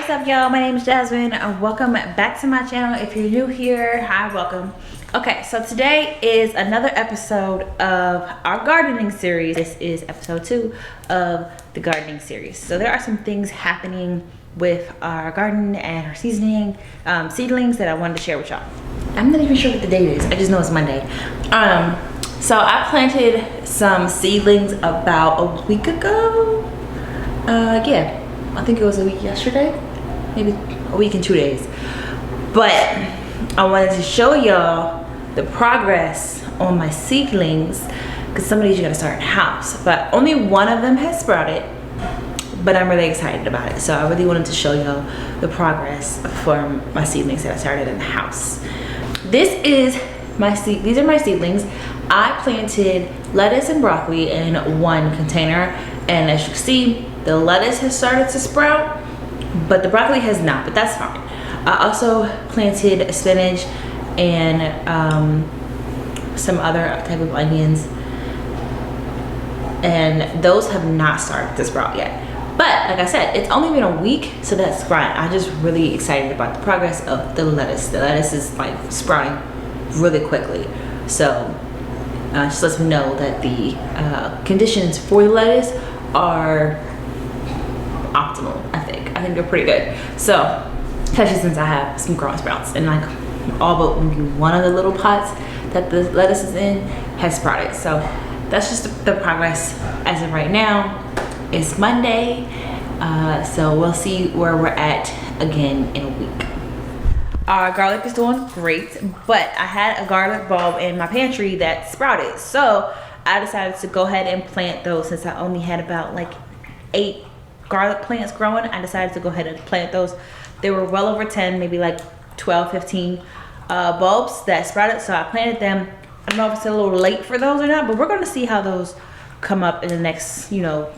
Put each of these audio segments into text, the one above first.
What's up, y'all? My name is Jazmyn and welcome back to my channel. If you're new here, hi, welcome. Okay, so today is another episode of our gardening series. This is episode 2 of the gardening series. So there are some things happening with our garden and our seedlings that I wanted to share with y'all. I'm not even sure what the date is. I just know it's Monday. So I planted some seedlings about a week ago. Yeah, I think it was a week yesterday, maybe a week and 2 days. But I wanted to show y'all the progress on my seedlings, because some of these you gotta start in house. But only one of them has sprouted, but I'm really excited about it. So I really wanted to show y'all the progress for my seedlings that I started in the house. These are my seedlings. I planted lettuce and broccoli in one container, and as you can see, the lettuce has started to sprout, but the broccoli has not, but that's fine. I also planted spinach and some other type of onions, and those have not started to sprout yet. But like I said, it's only been a week, so that's fine. I'm just really excited about the progress of the lettuce. The lettuce is like sprouting really quickly, so just lets me know that the conditions for the lettuce are optimal. I think they're pretty good. So especially since I have some growing sprouts, and like all but maybe one of the little pots that the lettuce is in has sprouted. So that's just the progress as of right now. It's Monday, so we'll see where we're at again in a week. Our garlic is doing great, but I had a garlic bulb in my pantry that sprouted, so I decided to go ahead and plant those. Since I only had about like 8 garlic plants growing, I decided to go ahead and plant those. There were well over 10, maybe like 12, 15 bulbs that sprouted, so I planted them. I don't know if it's a little late for those or not, but we're going to see how those come up in the next,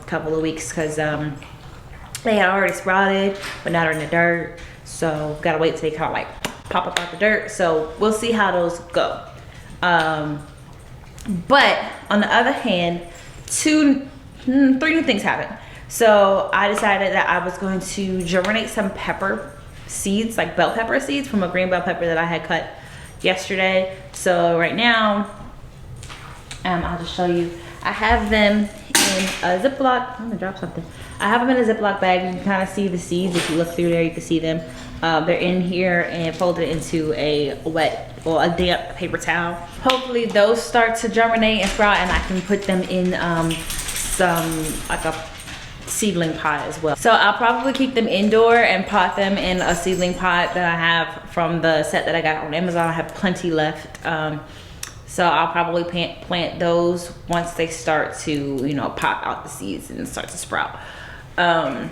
couple of weeks, because they had already sprouted, but now they're in the dirt, so gotta wait till they kind of like pop up out the dirt. So we'll see how those go. But on the other hand, 3 new things happened. So I decided that I was going to germinate some pepper seeds, like bell pepper seeds, from a green bell pepper that I had cut yesterday. So right now, I'll just show you. I have them in a Ziploc. I'm gonna drop something. I have them in a Ziploc bag. You can kind of see the seeds. If you look through there, you can see them. They're in here and folded into a wet or a damp paper towel. Hopefully those start to germinate and sprout, and I can put them in like a seedling pot as well. So I'll probably keep them indoor and pot them in a seedling pot that I have from the set that I got on Amazon. I have plenty left. So I'll probably plant those once they start to, pop out the seeds and start to sprout. And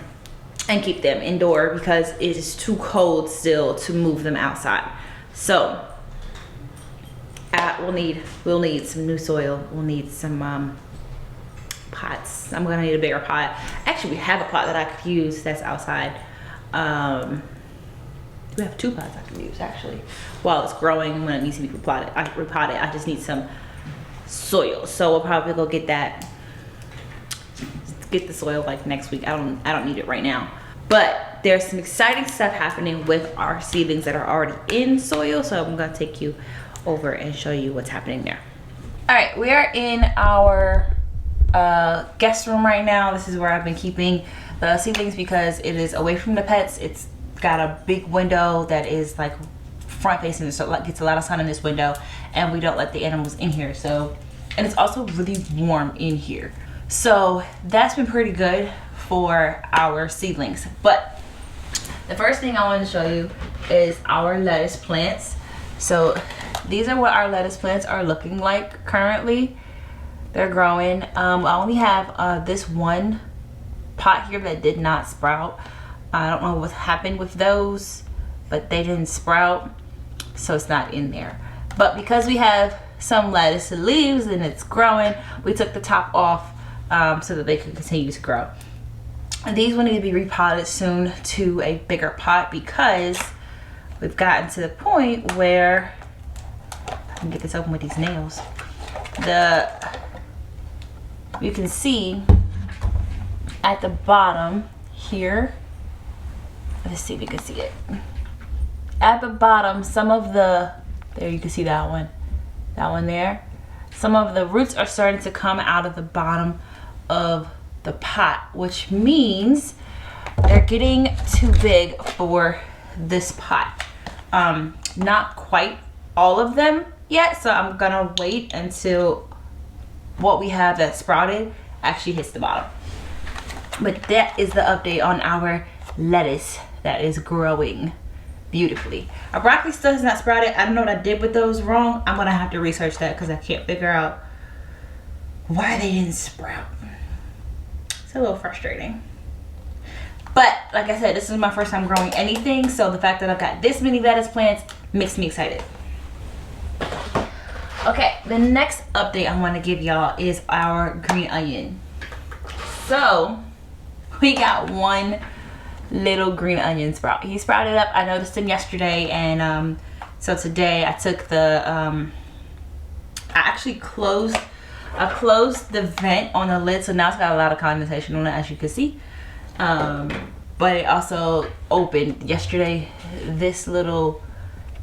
keep them indoor because it is too cold still to move them outside. So we'll need some new soil. We'll need some pots. I'm gonna need a bigger pot. Actually, we have a pot that I could use that's outside. We have 2 pots I can use actually while it's growing. When it needs to be repotted, I just need some soil. So we'll probably go get the soil like next week. I don't need it right now. But there's some exciting stuff happening with our seedlings that are already in soil. So I'm gonna take you over and show you what's happening there. All right, we are in our guest room right now. This is where I've been keeping the seedlings because it is away from the pets. It's got a big window that is like front facing, so it gets a lot of sun in this window, and we don't let the animals in here. So, and it's also really warm in here. So that's been pretty good for our seedlings. But the first thing I want to show you is our lettuce plants. So these are what our lettuce plants are looking like currently. They're growing. I only have this one pot here that did not sprout. I don't know what happened with those, but they didn't sprout, so it's not in there. But because we have some lettuce leaves and it's growing, we took the top off so that they could continue to grow. And these will need to be repotted soon to a bigger pot because we've gotten to the point where, I can get this open with these nails, you can see at the bottom here let's see if you can see it. At the bottom, some of the, there you can see that one there. Some of the roots are starting to come out of the bottom of the pot, which means they're getting too big for this pot. Not quite all of them yet, so I'm gonna wait until what we have that sprouted actually hits the bottom. But that is the update on our lettuce that is growing beautifully. Our broccoli still has not sprouted. I don't know what I did with those wrong. I'm gonna have to research that because I can't figure out why they didn't sprout. It's a little frustrating. But like I said, this is my first time growing anything, so the fact that I've got this many lettuce plants makes me excited. Okay, the next update I want to give y'all is our green onion. So we got one little green onion sprout. He sprouted up. I noticed him yesterday, and so today I took the I closed the vent on the lid, so now it's got a lot of condensation on it, as you can see. But it also opened yesterday. This little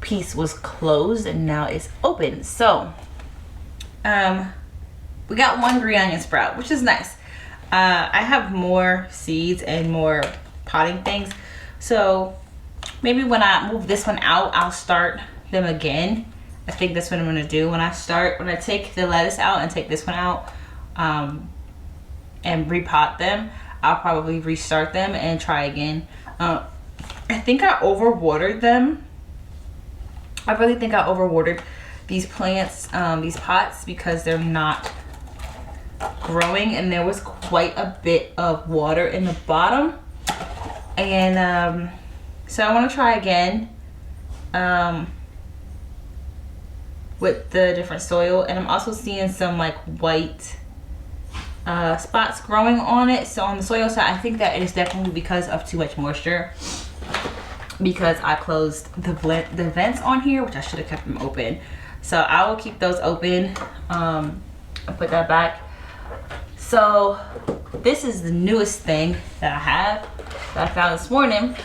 piece was closed and now it's open. So we got one green onion sprout, which is nice. I have more seeds and more potting things, so maybe when I move this one out, I'll start them again. I think that's what I'm gonna do when I take the lettuce out and take this one out and repot them. I'll probably restart them and try again. I think I overwatered them. I really think I overwatered these plants, these pots, because they're not growing, and there was quite a bit of water in the bottom. And so I want to try again with the different soil. And I'm also seeing some like white spots growing on it. So on the soil side, I think that it is definitely because of too much moisture, because I closed the vents on here, which I should have kept them open. So I will keep those open. I'll put that back. So this is the newest thing that I have that I found this morning.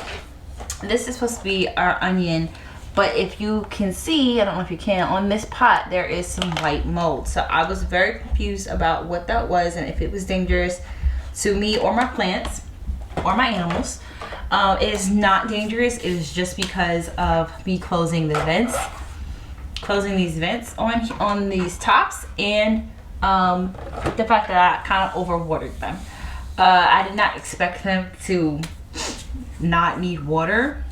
This is supposed to be our onion, but if you can see, I don't know if you can, on this pot there is some white mold. So I was very confused about what that was and if it was dangerous to me or my plants or my animals. It is not dangerous. It is just because of me closing the vents, closing these vents on these tops, and the fact that I kind of overwatered them. I did not expect them to not need water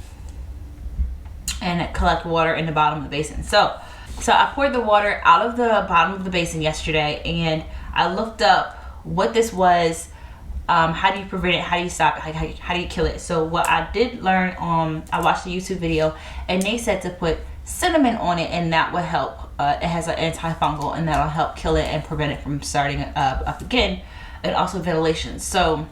and collect water in the bottom of the basin. So I poured the water out of the bottom of the basin yesterday, and I looked up what this was. How do you prevent it? How do you stop it? How do you kill it? So what I did learn, I watched a YouTube video, and they said to put cinnamon on it, and that would help. It has an antifungal, and that'll help kill it and prevent it from starting up again, and also ventilation. So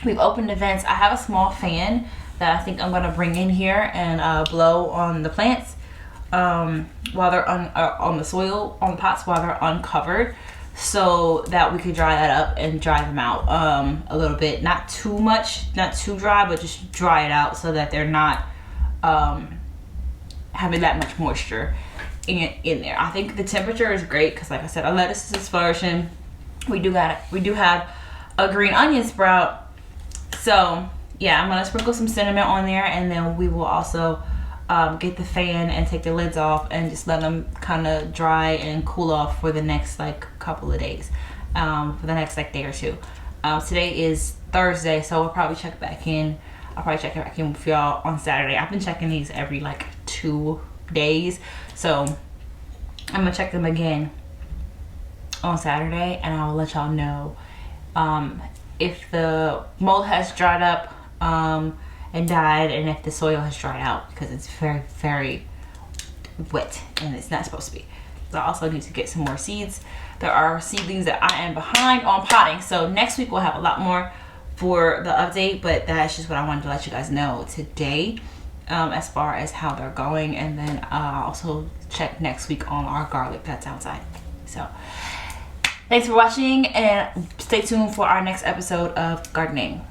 we've opened the vents. I have a small fan that I think I'm gonna bring in here and blow on the plants while they're on the soil, on the pots while they're uncovered, so that we could dry that up and dry them out a little bit. Not too much, not too dry, but just dry it out so that they're not having that much moisture in there. I think the temperature is great because, like I said, our lettuce is flourishing. We do have a green onion sprout. So yeah, I'm gonna sprinkle some cinnamon on there, and then we will also get the fan and take the lids off and just let them kind of dry and cool off for the next like couple of days, for the next like day or two. Today is Thursday, so we'll probably check back in. I'll probably check back in with y'all on Saturday. I've been checking these every like 2 days, so I'm gonna check them again on Saturday, and I'll let y'all know if the mold has dried up and died, and if the soil has dried out, because it's very, very wet and it's not supposed to be. So I also need to get some more seeds. There are seedlings that I am behind on potting, so next week we'll have a lot more for the update, but that's just what I wanted to let you guys know today, as far as how they're going. And then I'll also check next week on our garlic that's outside. So thanks for watching, and stay tuned for our next episode of gardening.